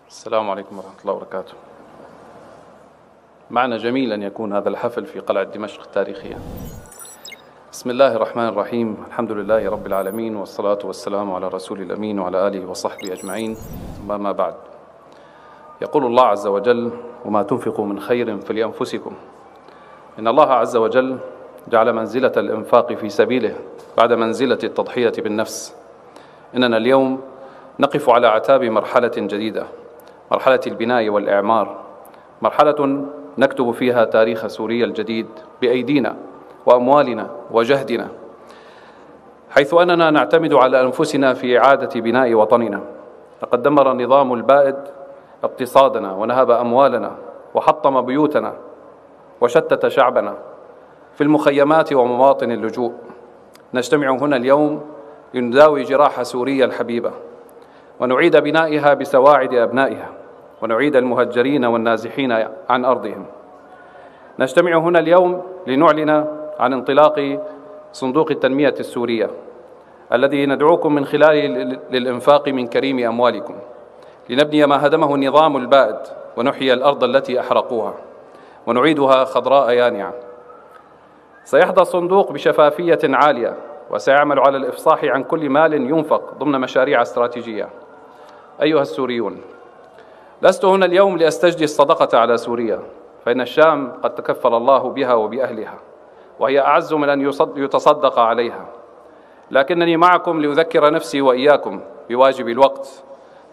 السلام عليكم ورحمة الله وبركاته. معنى جميل أن يكون هذا الحفل في قلعة دمشق التاريخية. بسم الله الرحمن الرحيم، الحمد لله رب العالمين، والصلاة والسلام على رسول الأمين وعلى آله وصحبه أجمعين، ثم ما بعد. يقول الله عز وجل: وما تنفقوا من خير فلأنفسكم. إن الله عز وجل جعل منزلة الإنفاق في سبيله بعد منزلة التضحية بالنفس. إننا اليوم نقف على أعتاب مرحلة جديدة، مرحلة البناء والإعمار، مرحلة نكتب فيها تاريخ سوريا الجديد بأيدينا وأموالنا وجهدنا، حيث أننا نعتمد على أنفسنا في إعادة بناء وطننا. لقد دمر النظام البائد اقتصادنا ونهب أموالنا وحطم بيوتنا وشتت شعبنا في المخيمات ومواطن اللجوء. نجتمع هنا اليوم لنداوي جراح سوريا الحبيبة ونعيد بنائها بسواعد أبنائها، ونعيد المهجرين والنازحين عن أرضهم. نجتمع هنا اليوم لنعلن عن انطلاق صندوق التنمية السورية الذي ندعوكم من خلاله للإنفاق من كريم أموالكم لنبني ما هدمه النظام البائد، ونحيي الأرض التي أحرقوها ونعيدها خضراء يانعة. سيحظى الصندوق بشفافية عالية، وسيعمل على الإفصاح عن كل مال ينفق ضمن مشاريع استراتيجية. أيها السوريون، لست هنا اليوم لأستجدي الصدقة على سوريا، فإن الشام قد تكفل الله بها وبأهلها، وهي أعز من أن يتصدق عليها. لكنني معكم لأذكر نفسي وإياكم بواجب الوقت،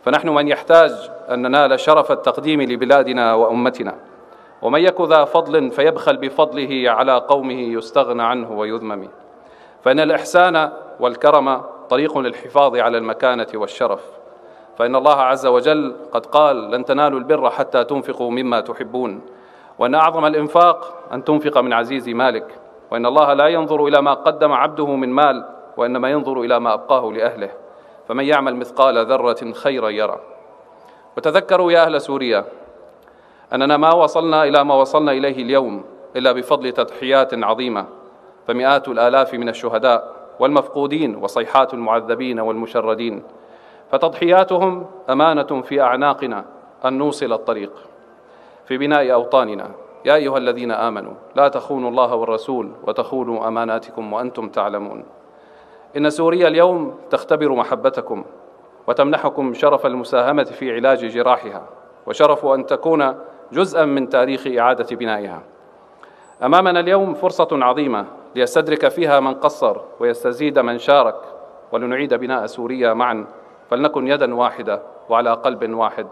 فنحن من يحتاج أن ننال شرف التقديم لبلادنا وأمتنا، ومن يك ذا فضل فيبخل بفضله على قومه يستغنى عنه ويذمم. فإن الإحسان والكرم طريق للحفاظ على المكانة والشرف، فإن الله عز وجل قد قال: لن تنالوا البر حتى تنفقوا مما تحبون، وأن أعظم الإنفاق أن تنفق من عزيز مالك، وإن الله لا ينظر إلى ما قدم عبده من مال، وإنما ينظر إلى ما أبقاه لأهله، فمن يعمل مثقال ذرة خيرا يرى. وتذكروا يا أهل سوريا أننا ما وصلنا إلى ما وصلنا إليه اليوم إلا بفضل تضحيات عظيمة، فمئات الآلاف من الشهداء والمفقودين وصيحات المعذبين والمشردين، فتضحياتهم أمانة في أعناقنا أن نوصل الطريق في بناء أوطاننا. يا أيها الذين آمنوا لا تخونوا الله والرسول وتخونوا أماناتكم وأنتم تعلمون. إن سوريا اليوم تختبر محبتكم وتمنحكم شرف المساهمة في علاج جراحها، وشرف أن تكون جزءا من تاريخ إعادة بنائها. أمامنا اليوم فرصة عظيمة ليستدرك فيها من قصر ويستزيد من شارك، ولنعيد بناء سوريا معا، فلنكن يدا واحدة وعلى قلب واحد.